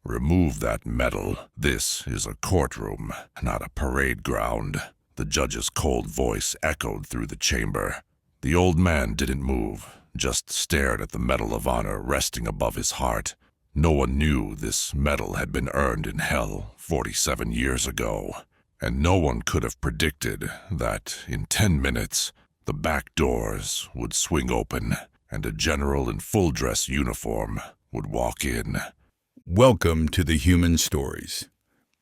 Remove that medal. This is a courtroom, not a parade ground. The judge's cold voice echoed through the chamber. The old man didn't move, just stared at the Medal of Honor resting above his heart. No one knew this medal had been earned in hell 47 years ago, and no one could have predicted that in 10 minutes the back doors would swing open and a general in full-dress uniform would walk in. Welcome to the Human Stories.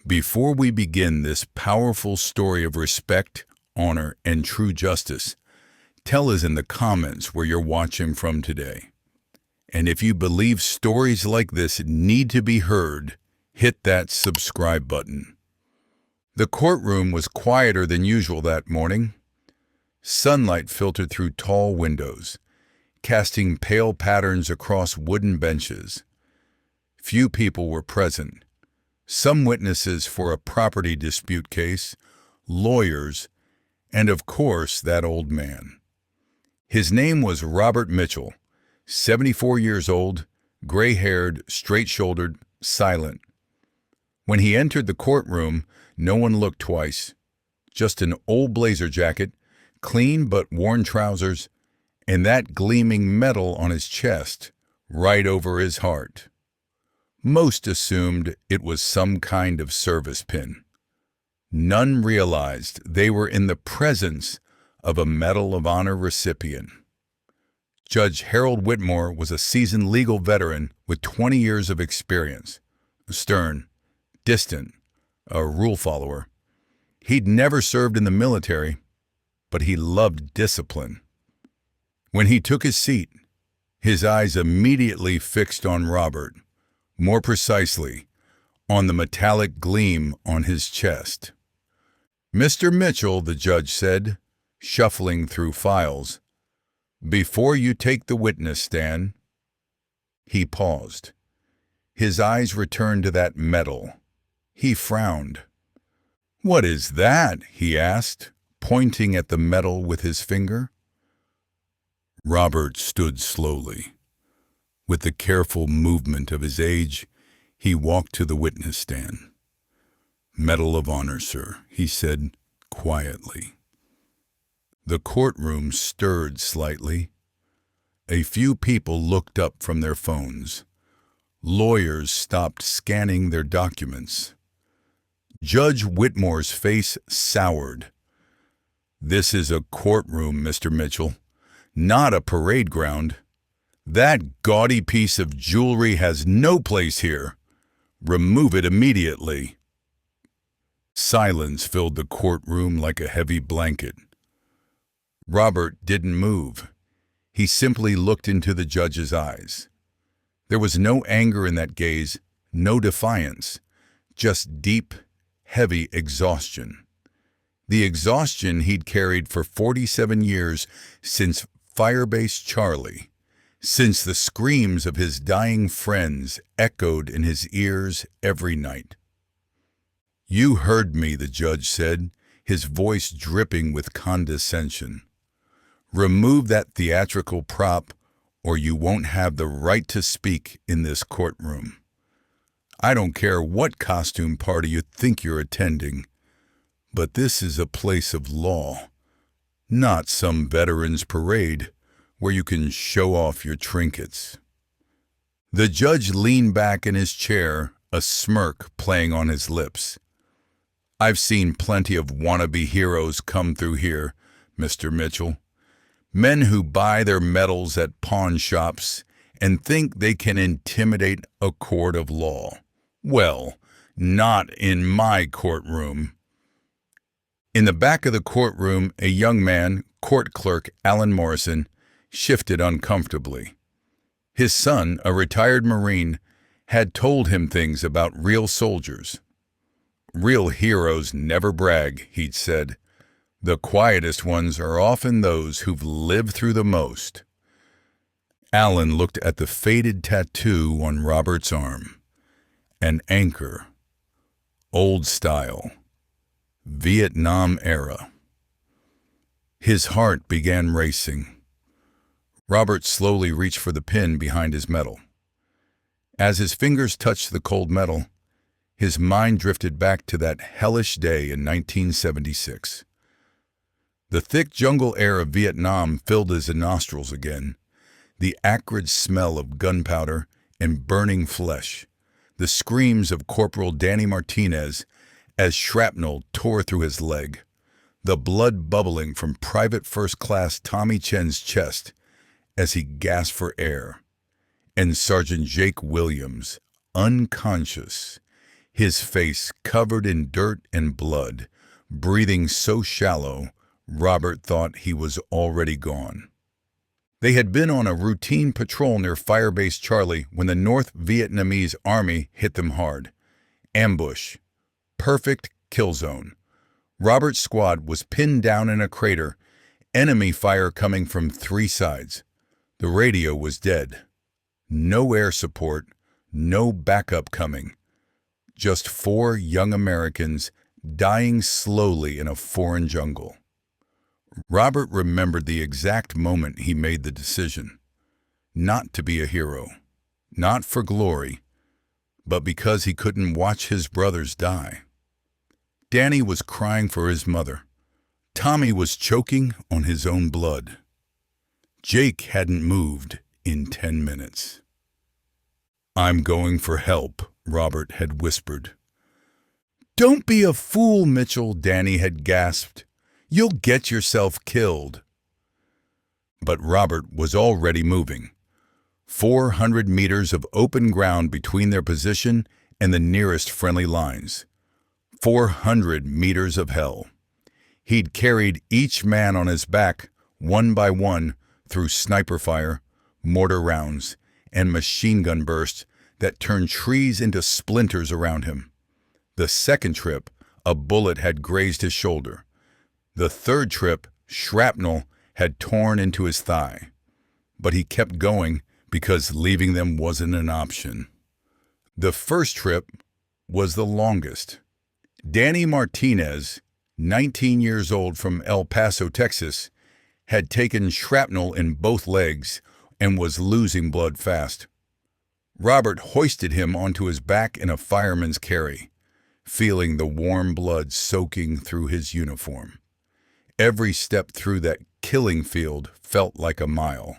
Before we begin this powerful story of respect, honor, and true justice, tell us in the comments where you're watching from today. And if you believe stories like this need to be heard, hit that subscribe button. The courtroom was quieter than usual that morning. Sunlight filtered through tall windows, casting pale patterns across wooden benches. Few people were present. Some witnesses for a property dispute case, lawyers, and of course that old man. His name was Robert Mitchell, 74 years old, gray-haired, straight-shouldered, silent. When he entered the courtroom, no one looked twice. Just an old blazer jacket, clean but worn trousers, and that gleaming medal on his chest, right over his heart. Most assumed it was some kind of service pin. None realized they were in the presence of a Medal of Honor recipient. Judge Harold Whitmore was a seasoned legal veteran with 20 years of experience. Stern, distant, a rule follower. He'd never served in the military, but he loved discipline. When he took his seat, his eyes immediately fixed on Robert. More precisely, on the metallic gleam on his chest. "Mr. Mitchell," the judge said, shuffling through files, "before you take the witness stand." He paused. His eyes returned to that medal. He frowned. "What is that?" he asked, pointing at the medal with his finger. Robert stood slowly. With the careful movement of his age, he walked to the witness stand. "Medal of Honor, sir," he said quietly. The courtroom stirred slightly. A few people looked up from their phones. Lawyers stopped scanning their documents. Judge Whitmore's face soured. "This is a courtroom, Mr. Mitchell, not a parade ground. That gaudy piece of jewelry has no place here. Remove it immediately." Silence filled the courtroom like a heavy blanket. Robert didn't move. He simply looked into the judge's eyes. There was no anger in that gaze, no defiance, just deep, heavy exhaustion. The exhaustion he'd carried for 47 years since Firebase Charlie. Since the screams of his dying friends echoed in his ears every night. "You heard me," the judge said, his voice dripping with condescension. "Remove that theatrical prop, or you won't have the right to speak in this courtroom. I don't care what costume party you think you're attending, but this is a place of law, not some veterans parade where you can show off your trinkets." The judge leaned back in his chair, a smirk playing on his lips. "I've seen plenty of wannabe heroes come through here, Mr. Mitchell. Men who buy their medals at pawn shops and think they can intimidate a court of law. Well, not in my courtroom." In the back of the courtroom, a young man, court clerk Alan Morrison, shifted uncomfortably. His son, a retired Marine, had told him things about real soldiers. "Real heroes never brag," he'd said. "The quietest ones are often those who've lived through the most." Alan looked at the faded tattoo on Robert's arm. An anchor. Old style. Vietnam era. His heart began racing. Robert slowly reached for the pin behind his medal. As his fingers touched the cold metal, his mind drifted back to that hellish day in 1976. The thick jungle air of Vietnam filled his nostrils again, the acrid smell of gunpowder and burning flesh, the screams of Corporal Danny Martinez as shrapnel tore through his leg, the blood bubbling from Private First Class Tommy Chen's chest as he gasped for air, and Sergeant Jake Williams, unconscious, his face covered in dirt and blood, breathing so shallow, Robert thought he was already gone. They had been on a routine patrol near Firebase Charlie when the North Vietnamese Army hit them hard. Ambush. Perfect kill zone. Robert's squad was pinned down in a crater, enemy fire coming from 3 sides. The radio was dead. No air support, no backup coming. Just 4 young Americans dying slowly in a foreign jungle. Robert remembered the exact moment he made the decision. Not to be a hero. Not for glory, but because he couldn't watch his brothers die. Danny was crying for his mother. Tommy was choking on his own blood. Jake hadn't moved in 10 minutes. "I'm going for help," Robert had whispered. "Don't be a fool, Mitchell," Danny had gasped. "You'll get yourself killed." But Robert was already moving. 400 meters of open ground between their position and the nearest friendly lines. 400 meters of hell. He'd carried each man on his back, one by one, through sniper fire, mortar rounds, and machine gun bursts that turned trees into splinters around him. The second trip, a bullet had grazed his shoulder. The third trip, shrapnel had torn into his thigh. But he kept going because leaving them wasn't an option. The first trip was the longest. Danny Martinez, 19 years old from El Paso, Texas, had taken shrapnel in both legs and was losing blood fast. Robert hoisted him onto his back in a fireman's carry, feeling the warm blood soaking through his uniform. Every step through that killing field felt like a mile.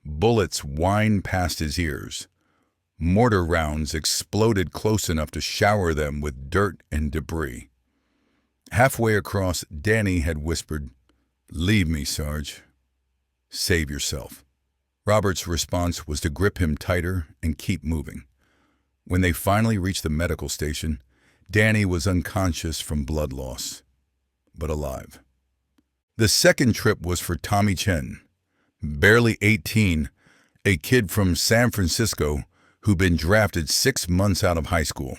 Bullets whined past his ears. Mortar rounds exploded close enough to shower them with dirt and debris. Halfway across, Danny had whispered, "Leave me, Sarge. Save yourself." Robert's response was to grip him tighter and keep moving. When they finally reached the medical station, Danny was unconscious from blood loss, but alive. The second trip was for Tommy Chen, barely 18, a kid from San Francisco who'd been drafted 6 months out of high school.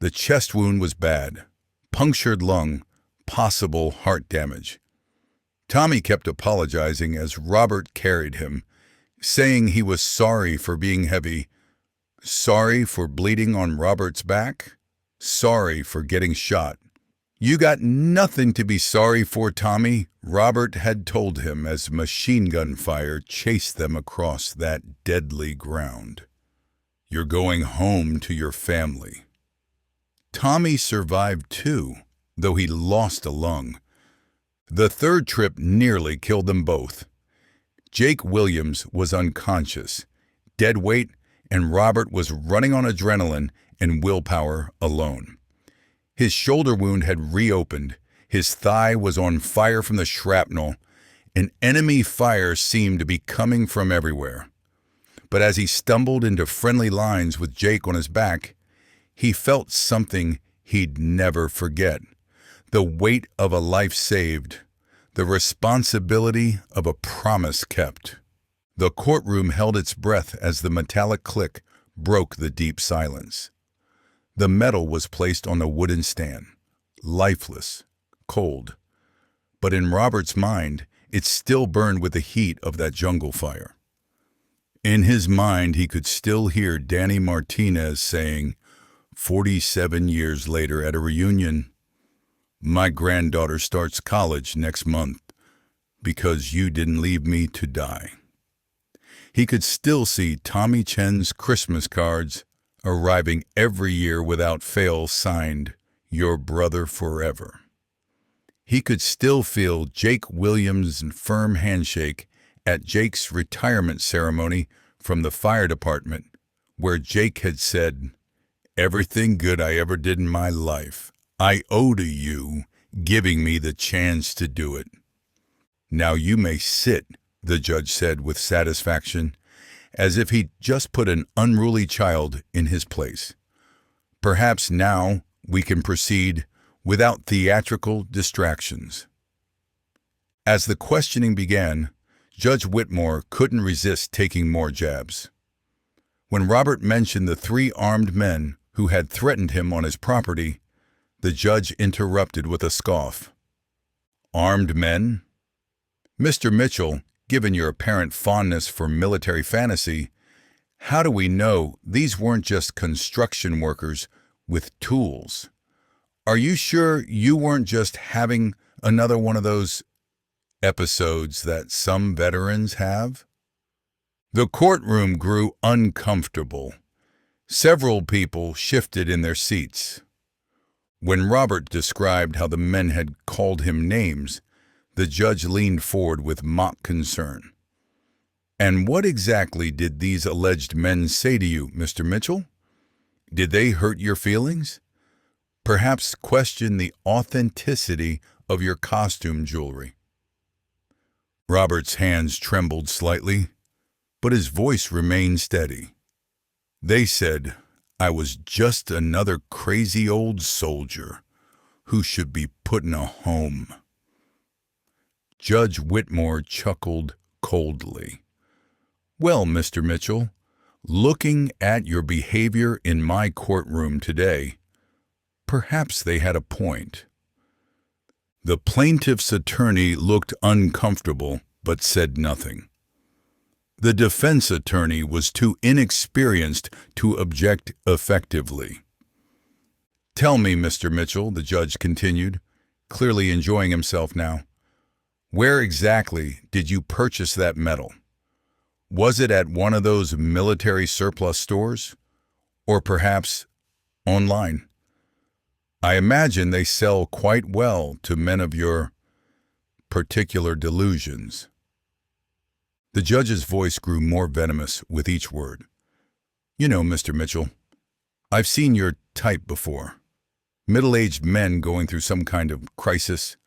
The chest wound was bad, punctured lung, possible heart damage. Tommy kept apologizing as Robert carried him, saying he was sorry for being heavy, sorry for bleeding on Robert's back, sorry for getting shot. "You got nothing to be sorry for, Tommy," Robert had told him as machine gun fire chased them across that deadly ground. "You're going home to your family." Tommy survived too, though he lost a lung. The third trip nearly killed them both. Jake Williams was unconscious, dead weight, and Robert was running on adrenaline and willpower alone. His shoulder wound had reopened, his thigh was on fire from the shrapnel, and enemy fire seemed to be coming from everywhere. But as he stumbled into friendly lines with Jake on his back, he felt something he'd never forget. The weight of a life saved, the responsibility of a promise kept. The courtroom held its breath as the metallic click broke the deep silence. The metal was placed on a wooden stand, lifeless, cold. But in Robert's mind, it still burned with the heat of that jungle fire. In his mind, he could still hear Danny Martinez saying, 47 years later at a reunion, "My granddaughter starts college next month because you didn't leave me to die." He could still see Tommy Chen's Christmas cards arriving every year without fail signed, "Your brother forever." He could still feel Jake Williams' firm handshake at Jake's retirement ceremony from the fire department, where Jake had said, "Everything good I ever did in my life, I owe to you giving me the chance to do it." "Now you may sit," the judge said with satisfaction, as if he'd just put an unruly child in his place. "Perhaps now we can proceed without theatrical distractions." As the questioning began, Judge Whitmore couldn't resist taking more jabs. When Robert mentioned the 3 armed men who had threatened him on his property, the judge interrupted with a scoff. "Armed men? Mr. Mitchell, given your apparent fondness for military fantasy, how do we know these weren't just construction workers with tools? Are you sure you weren't just having another one of those episodes that some veterans have?" The courtroom grew uncomfortable. Several people shifted in their seats. When Robert described how the men had called him names, the judge leaned forward with mock concern. "And what exactly did these alleged men say to you, Mr. Mitchell? Did they hurt your feelings? Perhaps question the authenticity of your costume jewelry?" Robert's hands trembled slightly, but his voice remained steady. "They said I was just another crazy old soldier who should be put in a home." Judge Whitmore chuckled coldly. "Well, Mr. Mitchell, looking at your behavior in my courtroom today, perhaps they had a point." The plaintiff's attorney looked uncomfortable but said nothing. The defense attorney was too inexperienced to object effectively. "Tell me, Mr. Mitchell," the judge continued, clearly enjoying himself now, "where exactly did you purchase that metal? Was it at one of those military surplus stores? Or perhaps online? I imagine they sell quite well to men of your particular delusions." The judge's voice grew more venomous with each word. "You know, Mr. Mitchell, I've seen your type before. Middle-aged men going through some kind of crisis,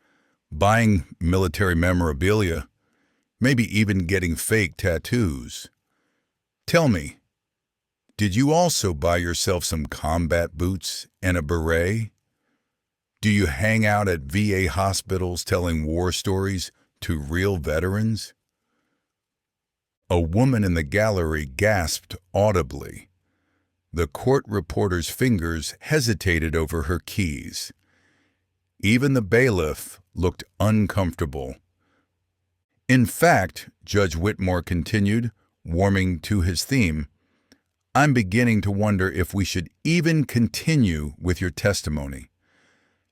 buying military memorabilia, maybe even getting fake tattoos. Tell me, did you also buy yourself some combat boots and a beret? Do you hang out at VA hospitals telling war stories to real veterans?" A woman in the gallery gasped audibly. The court reporter's fingers hesitated over her keys. Even the bailiff looked uncomfortable. "In fact," Judge Whitmore continued, warming to his theme, "I'm beginning to wonder if we should even continue with your testimony.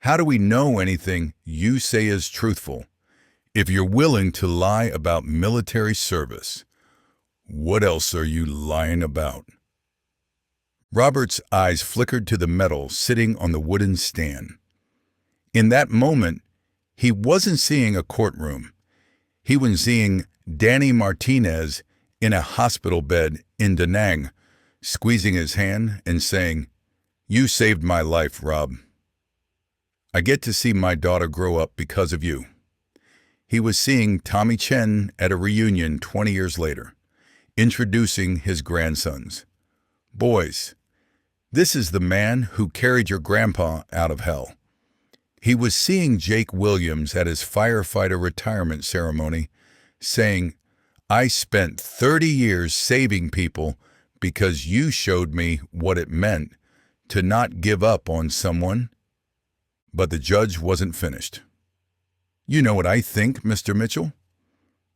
How do we know anything you say is truthful? If you're willing to lie about military service, what else are you lying about?" Robert's eyes flickered to the medal sitting on the wooden stand. In that moment, he wasn't seeing a courtroom. He was seeing Danny Martinez in a hospital bed in Da Nang, squeezing his hand and saying, "You saved my life, Rob. I get to see my daughter grow up because of you." He was seeing Tommy Chen at a reunion 20 years later, introducing his grandsons. "Boys, this is the man who carried your grandpa out of hell." He was seeing Jake Williams at his firefighter retirement ceremony, saying, "I spent 30 years saving people because you showed me what it meant to not give up on someone." But the judge wasn't finished. "You know what I think, Mr. Mitchell?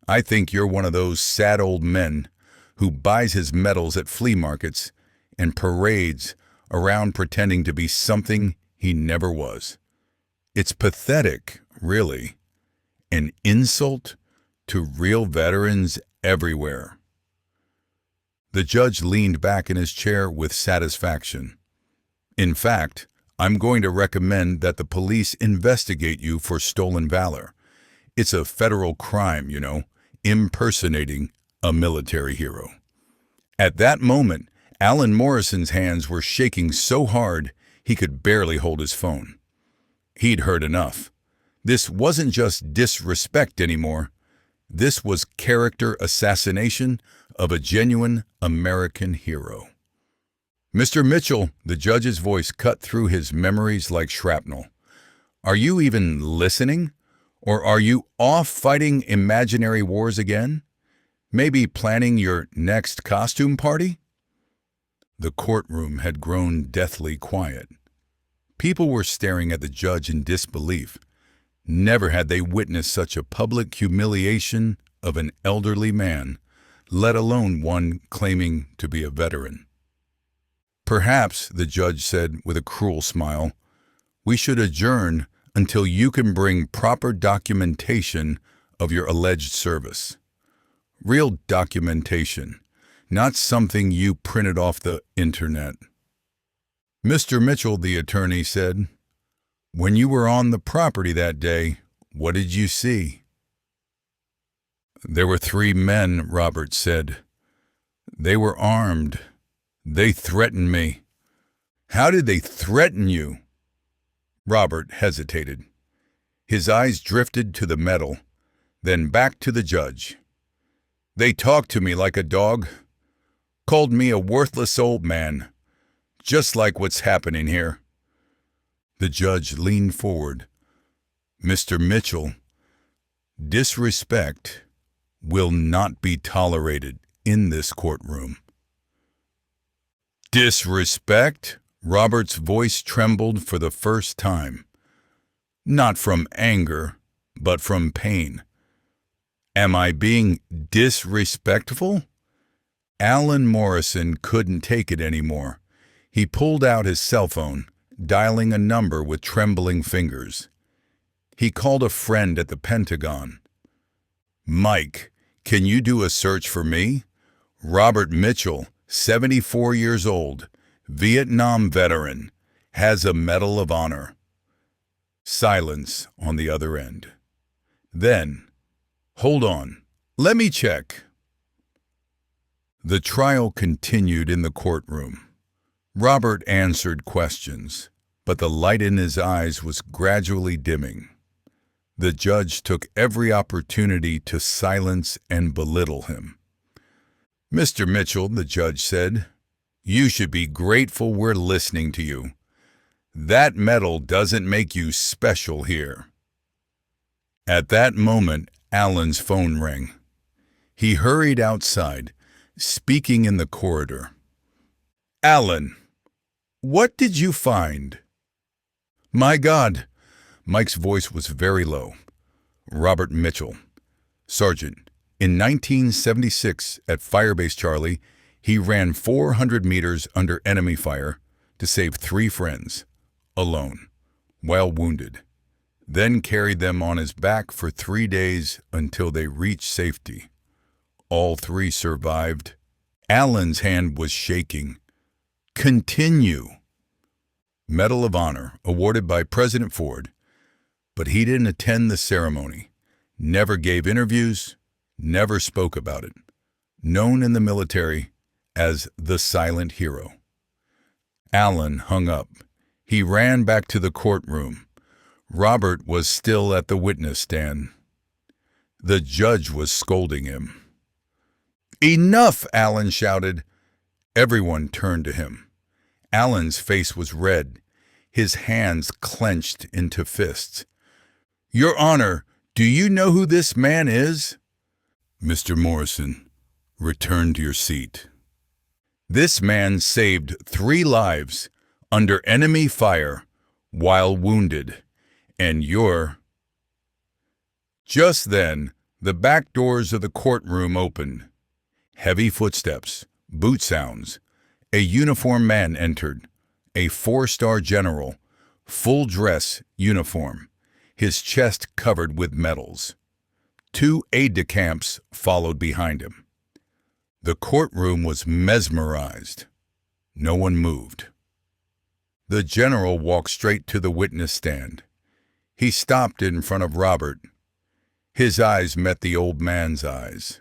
I think you're one of those sad old men who buys his medals at flea markets and parades around pretending to be something he never was. It's pathetic, really. An insult to real veterans everywhere." The judge leaned back in his chair with satisfaction. In fact, I'm going to recommend that the police investigate you for stolen valor. It's a federal crime, impersonating a military hero. At that moment, Alan Morrison's hands were shaking so hard he could barely hold his phone. He'd heard enough. This wasn't just disrespect anymore. This was character assassination of a genuine American hero. Mr. Mitchell, the judge's voice cut through his memories like shrapnel. Are you even listening? Or are you off fighting imaginary wars again? Maybe planning your next costume party? The courtroom had grown deathly quiet. People were staring at the judge in disbelief. Never had they witnessed such a public humiliation of an elderly man, let alone one claiming to be a veteran. Perhaps, the judge said with a cruel smile, we should adjourn until you can bring proper documentation of your alleged service. Real documentation, not something you printed off the internet. Mr. Mitchell, the attorney said, when you were on the property that day, what did you see? There were 3 men, Robert said. They were armed. They threatened me. How did they threaten you? Robert hesitated. His eyes drifted to the metal, then back to the judge. They talked to me like a dog, called me a worthless old man, just like what's happening here. The judge leaned forward. Mr. Mitchell, disrespect will not be tolerated in this courtroom. Disrespect? Robert's voice trembled for the first time. Not from anger, but from pain. Am I being disrespectful? Alan Morrison couldn't take it anymore. He pulled out his cell phone, dialing a number with trembling fingers. He called a friend at the Pentagon. Mike, can you do a search for me? Robert Mitchell, 74 years old, Vietnam veteran, has a Medal of Honor. Silence on the other end. Then, hold on, let me check. The trial continued in the courtroom. Robert answered questions, but the light in his eyes was gradually dimming. The judge took every opportunity to silence and belittle him. Mr. Mitchell, the judge said, you should be grateful we're listening to you. That medal doesn't make you special here. At that moment, Alan's phone rang. He hurried outside, speaking in the corridor. Alan, what did you find? My God, Mike's voice was very low. Robert Mitchell, Sergeant, in 1976 at Firebase Charlie, he ran 400 meters under enemy fire to save 3 friends, alone, while wounded, then carried them on his back for 3 days until they reached safety. All 3 survived. Alan's hand was shaking. Continue. Medal of Honor, awarded by President Ford, but he didn't attend the ceremony, never gave interviews, never spoke about it. Known in the military as the silent hero. Alan hung up. He ran back to the courtroom. Robert was still at the witness stand. The judge was scolding him. Enough, Alan shouted. Everyone turned to him. Alan's face was red, his hands clenched into fists. Your Honor, do you know who this man is? Mr. Morrison, return to your seat. This man saved 3 lives under enemy fire while wounded, and you're... Just then, the back doors of the courtroom opened. Heavy footsteps, boot sounds. A uniformed man entered, a 4-star general, full dress uniform, his chest covered with medals. 2 aides-de-camp followed behind him. The courtroom was mesmerized. No one moved. The general walked straight to the witness stand. He stopped in front of Robert. His eyes met the old man's eyes.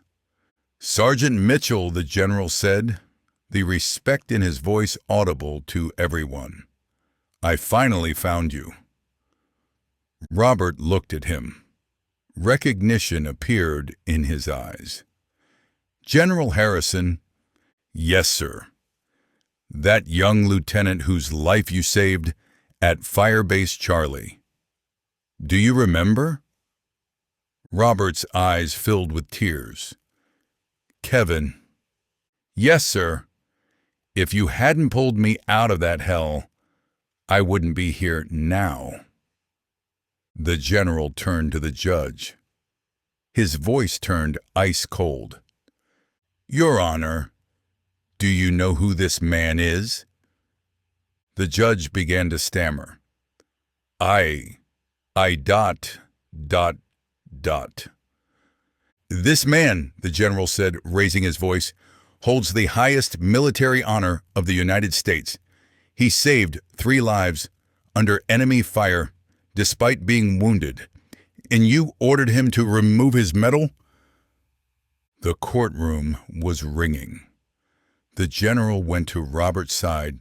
"Sergeant Mitchell," the general said, the respect in his voice audible to everyone. "I finally found you." Robert looked at him. Recognition appeared in his eyes. "General Harrison." "Yes, sir." "That young lieutenant whose life you saved at Firebase Charlie. Do you remember?" Robert's eyes filled with tears. "Kevin." "Yes, sir. If you hadn't pulled me out of that hell, I wouldn't be here now." The general turned to the judge. His voice turned ice cold. "Your Honor, do you know who this man is?" The judge began to stammer. I dot. "This man," the general said, raising his voice, "holds the highest military honor of the United States. He saved 3 lives under enemy fire despite being wounded, and you ordered him to remove his medal?" The courtroom was ringing. The general went to Robert's side,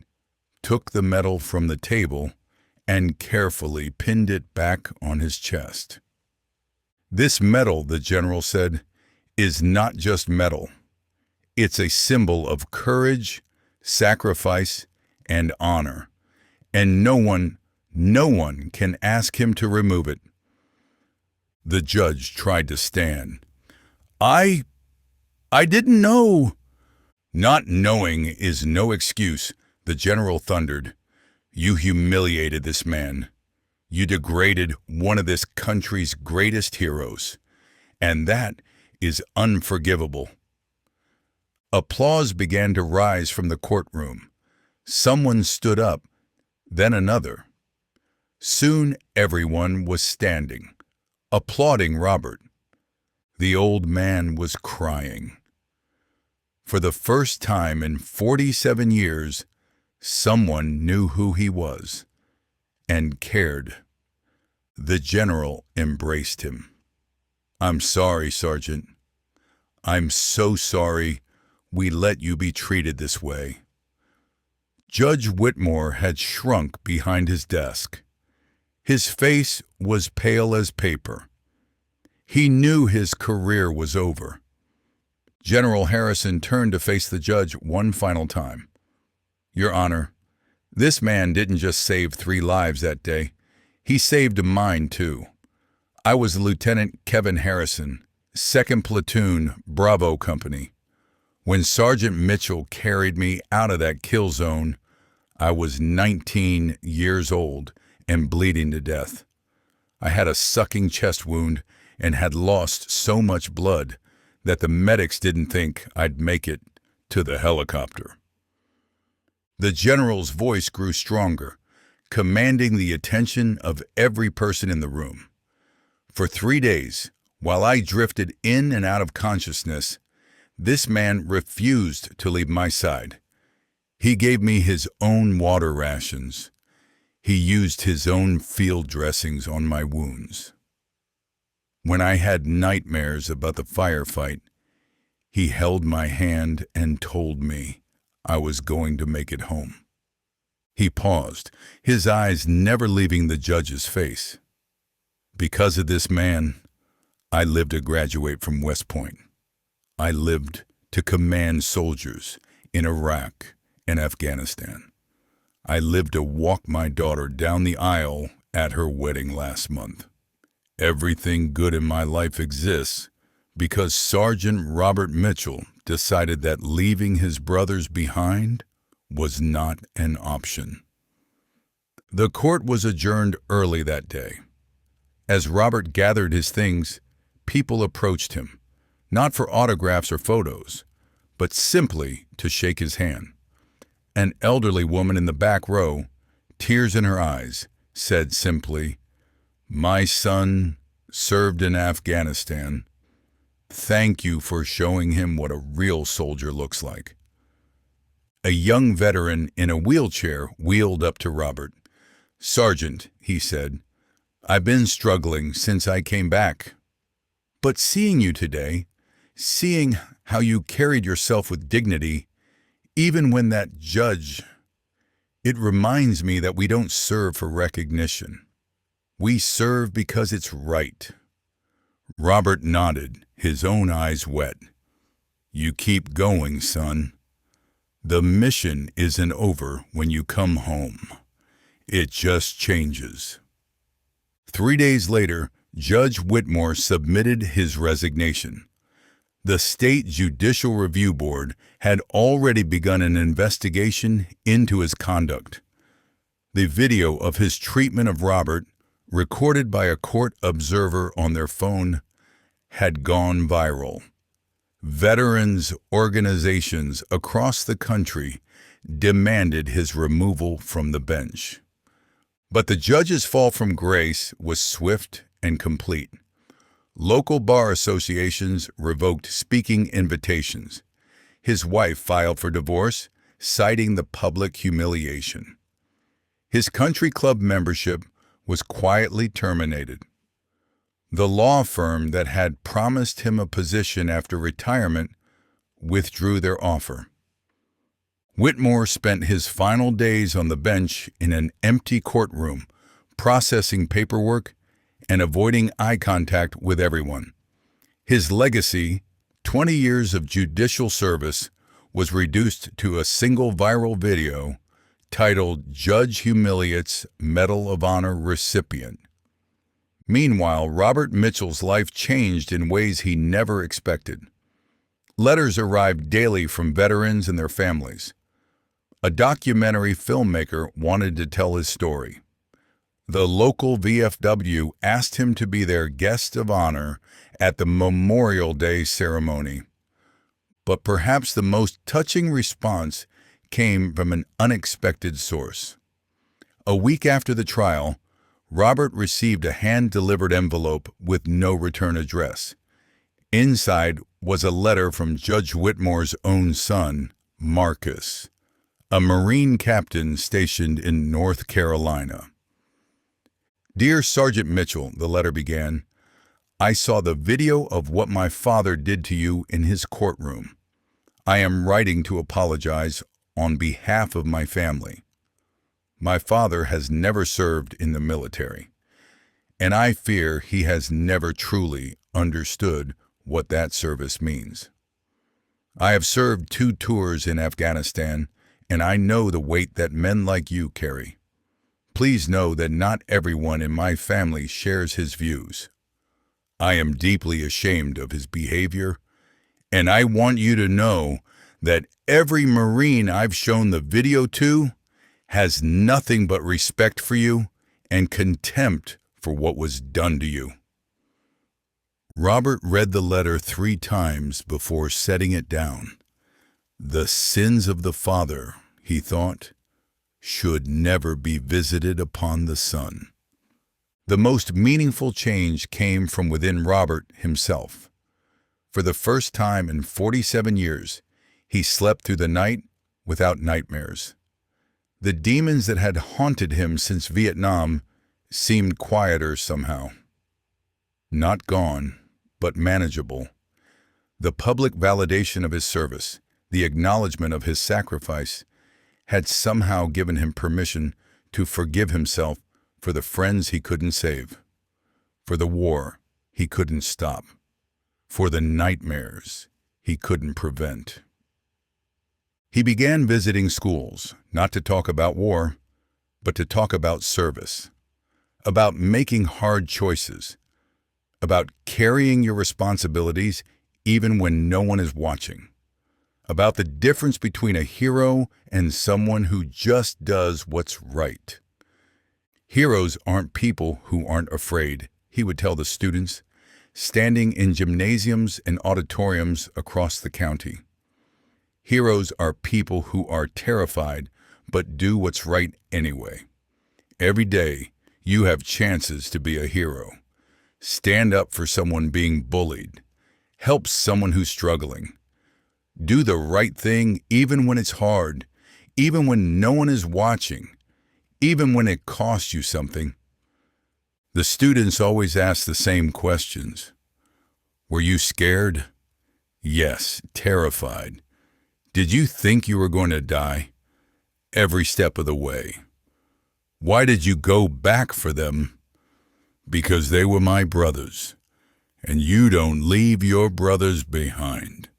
took the medal from the table, and carefully pinned it back on his chest. "This medal," the general said, "is not just metal. It's a symbol of courage, sacrifice, and honor, and no one can ask him to remove it." The judge tried to stand. I didn't know." "Not knowing is no excuse," the general thundered. "You humiliated this man. You degraded one of this country's greatest heroes, and that is unforgivable." Applause began to rise from the courtroom. Someone stood up, then another. Soon everyone was standing, applauding Robert. The old man was crying. For the first time in 47 years, someone knew who he was and cared. The general embraced him. "I'm sorry, Sergeant. I'm so sorry we let you be treated this way." Judge Whitmore had shrunk behind his desk. His face was pale as paper. He knew his career was over. General Harrison turned to face the judge one final time. "Your Honor, this man didn't just save 3 lives that day. He saved mine, too. I was Lieutenant Kevin Harrison, 2nd Platoon, Bravo Company. When Sergeant Mitchell carried me out of that kill zone, I was 19 years old and bleeding to death. I had a sucking chest wound and had lost so much blood that the medics didn't think I'd make it to the helicopter." The general's voice grew stronger, commanding the attention of every person in the room. "For 3 days, while I drifted in and out of consciousness, this man refused to leave my side. He gave me his own water rations. He used his own field dressings on my wounds. When I had nightmares about the firefight, he held my hand and told me I was going to make it home." He paused, his eyes never leaving the judge's face. "Because of this man, I lived to graduate from West Point. I lived to command soldiers in Iraq and Afghanistan. I lived to walk my daughter down the aisle at her wedding last month. Everything good in my life exists because Sergeant Robert Mitchell decided that leaving his brothers behind was not an option." The court was adjourned early that day. As Robert gathered his things, people approached him, not for autographs or photos, but simply to shake his hand. An elderly woman in the back row, tears in her eyes, said simply, "My son served in Afghanistan." Thank you for showing him what a real soldier looks like. A young veteran in a wheelchair wheeled up to Robert. "Sergeant," he said, "I've been struggling since I came back. But seeing you today, seeing how you carried yourself with dignity, even when that judge, it reminds me that we don't serve for recognition. We serve because it's right." Robert nodded, his own eyes wet. "You keep going, son. The mission isn't over when you come home. It just changes." 3 days later, Judge Whitmore submitted his resignation. The State Judicial Review Board had already begun an investigation into his conduct. The video of his treatment of Robert, recorded by a court observer on their phone, had gone viral. Veterans organizations across the country demanded his removal from the bench. But the judge's fall from grace was swift and complete. Local bar associations revoked speaking invitations. His wife filed for divorce, citing the public humiliation. His country club membership was quietly terminated. The law firm that had promised him a position after retirement withdrew their offer. Whitmore spent his final days on the bench in an empty courtroom, processing paperwork and avoiding eye contact with everyone. His legacy, 20 years of judicial service, was reduced to a single viral video titled "Judge Humiliates Medal of Honor Recipient." Meanwhile, Robert Mitchell's life changed in ways he never expected. Letters arrived daily from veterans and their families. A documentary filmmaker wanted to tell his story. The local VFW asked him to be their guest of honor at the Memorial Day ceremony. But perhaps the most touching response came from an unexpected source. A week after the trial, Robert received a hand-delivered envelope with no return address. Inside was a letter from Judge Whitmore's own son, Marcus, a Marine captain stationed in North Carolina. "Dear Sergeant Mitchell," the letter began, "I saw the video of what my father did to you in his courtroom. I am writing to apologize on behalf of my family. My father has never served in the military, and I fear he has never truly understood what that service means. I have served 2 tours in Afghanistan, and I know the weight that men like you carry. Please know that not everyone in my family shares his views. I am deeply ashamed of his behavior, and I want you to know that every Marine I've shown the video to has nothing but respect for you and contempt for what was done to you." Robert read the letter 3 times before setting it down. The sins of the father, he thought, should never be visited upon the son. The most meaningful change came from within Robert himself. For the first time in 47 years, he slept through the night without nightmares. The demons that had haunted him since Vietnam seemed quieter somehow. Not gone, but manageable. The public validation of his service, the acknowledgement of his sacrifice, had somehow given him permission to forgive himself for the friends he couldn't save, for the war he couldn't stop, for the nightmares he couldn't prevent. He began visiting schools, not to talk about war, but to talk about service, about making hard choices, about carrying your responsibilities even when no one is watching, about the difference between a hero and someone who just does what's right. Heroes aren't people who aren't afraid, he would tell the students, standing in gymnasiums and auditoriums across the county. Heroes are people who are terrified but do what's right anyway. Every day, you have chances to be a hero. Stand up for someone being bullied. Help someone who's struggling. Do the right thing even when it's hard, even when no one is watching, even when it costs you something. The students always ask the same questions. Were you scared? Yes, terrified. Did you think you were going to die? Every step of the way. Why did you go back for them? Because they were my brothers, and you don't leave your brothers behind.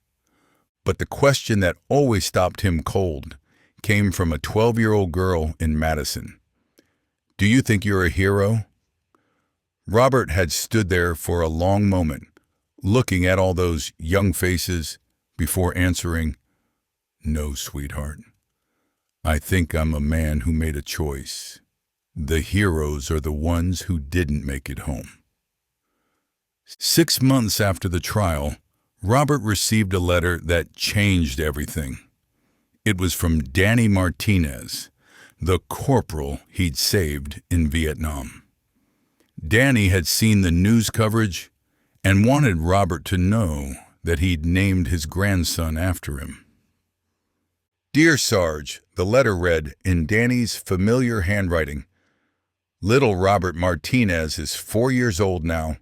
But the question that always stopped him cold came from a 12-year-old girl in Madison. Do you think you're a hero? Robert had stood there for a long moment, looking at all those young faces before answering, "No, sweetheart. I think I'm a man who made a choice. The heroes are the ones who didn't make it home." 6 months after the trial, Robert received a letter that changed everything. It was from Danny Martinez, the corporal he'd saved in Vietnam. Danny had seen the news coverage and wanted Robert to know that he'd named his grandson after him. "Dear Sarge," the letter read in Danny's familiar handwriting, "Little Robert Martinez is 4 years old now,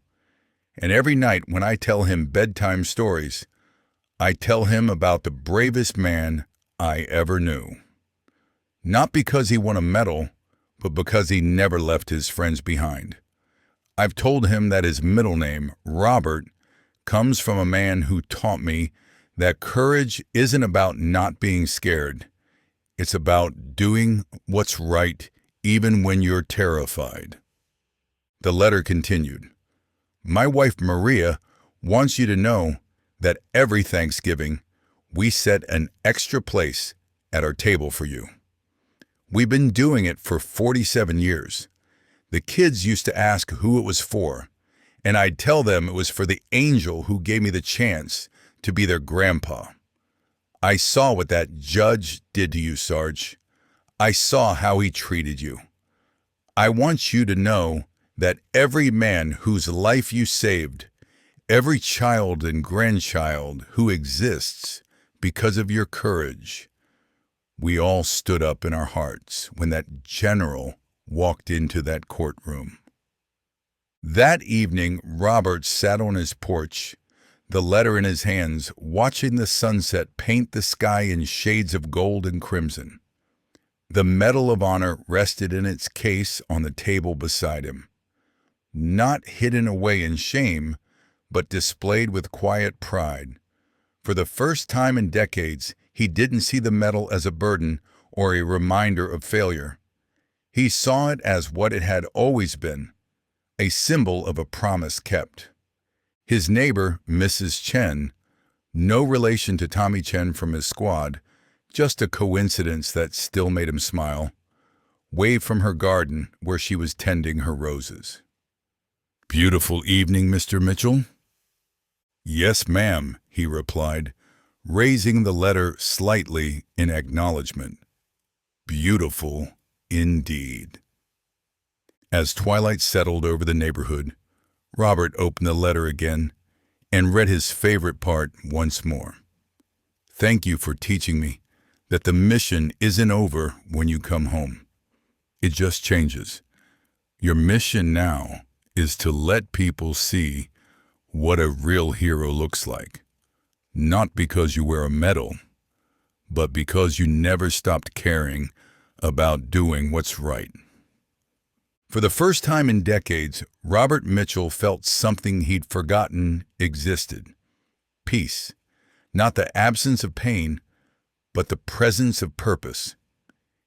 and every night when I tell him bedtime stories, I tell him about the bravest man I ever knew. Not because he won a medal, but because he never left his friends behind. I've told him that his middle name, Robert, comes from a man who taught me that courage isn't about not being scared. It's about doing what's right even when you're terrified." The letter continued. "My wife Maria wants you to know that every Thanksgiving we set an extra place at our table for you. We've been doing it for 47 years. The kids used to ask who it was for, and I'd tell them it was for the angel who gave me the chance to be their grandpa. I saw what that judge did to you, Sarge. I saw how he treated you. I want you to know that every man whose life you saved, every child and grandchild who exists because of your courage." We all stood up in our hearts when that general walked into that courtroom. That evening, Robert sat on his porch, the letter in his hands, watching the sunset paint the sky in shades of gold and crimson. The Medal of Honor rested in its case on the table beside him, not hidden away in shame, but displayed with quiet pride. For the first time in decades, he didn't see the medal as a burden or a reminder of failure. He saw it as what it had always been, a symbol of a promise kept. His neighbor, Mrs. Chen, no relation to Tommy Chen from his squad, just a coincidence that still made him smile, waved from her garden where she was tending her roses. "Beautiful evening, Mr. Mitchell?" "Yes, ma'am," he replied, raising the letter slightly in acknowledgement. "Beautiful indeed." As twilight settled over the neighborhood, Robert opened the letter again and read his favorite part once more. "Thank you for teaching me that the mission isn't over when you come home. It just changes. Your mission now is to let people see what a real hero looks like. Not because you wear a medal, but because you never stopped caring about doing what's right." For the first time in decades, Robert Mitchell felt something he'd forgotten existed. Peace. Not the absence of pain, but the presence of purpose.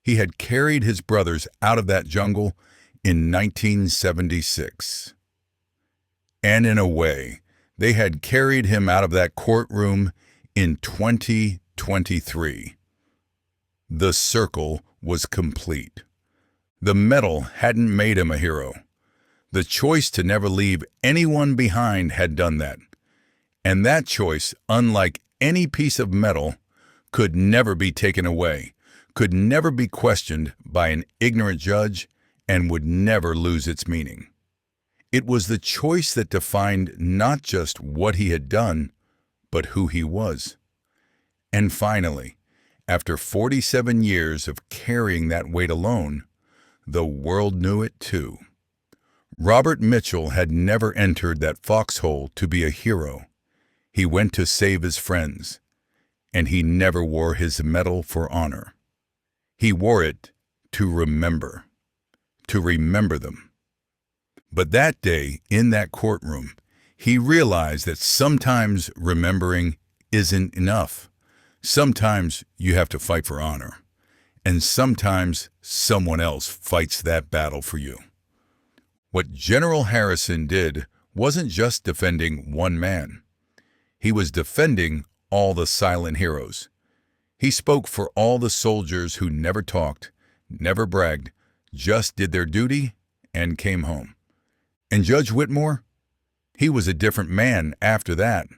He had carried his brothers out of that jungle in 1976. And in a way, they had carried him out of that courtroom in 2023. The circle was complete. The medal hadn't made him a hero. The choice to never leave anyone behind had done that. And that choice, unlike any piece of metal, could never be taken away, could never be questioned by an ignorant judge, and would never lose its meaning. It was the choice that defined not just what he had done, but who he was. And finally, after 47 years of carrying that weight alone, the world knew it too. Robert Mitchell had never entered that foxhole to be a hero. He went to save his friends, and he never wore his medal for honor. He wore it to remember them. But that day, in that courtroom, he realized that sometimes remembering isn't enough. Sometimes you have to fight for honor, and sometimes someone else fights that battle for you. What General Harrison did wasn't just defending one man. He was defending all the silent heroes. He spoke for all the soldiers who never talked, never bragged, just did their duty and came home. And Judge Whitmore? He was a different man after that.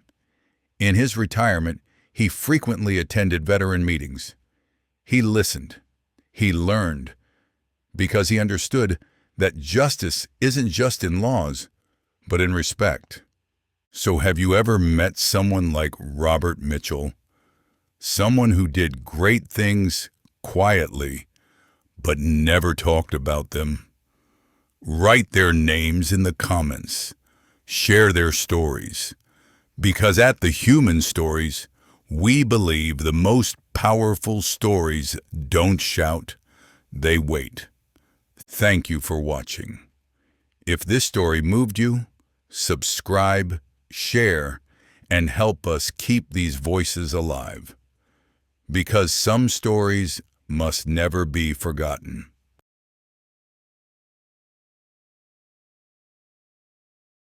In his retirement, he frequently attended veteran meetings. He listened. He learned. Because he understood that justice isn't just in laws, but in respect. So have you ever met someone like Robert Mitchell? Someone who did great things quietly, but never talked about them? Write their names in the comments. Share their stories. Because at the Human Stories, we believe the most powerful stories don't shout, they wait. Thank you for watching. If this story moved you, subscribe, share, and help us keep these voices alive. Because some stories must never be forgotten.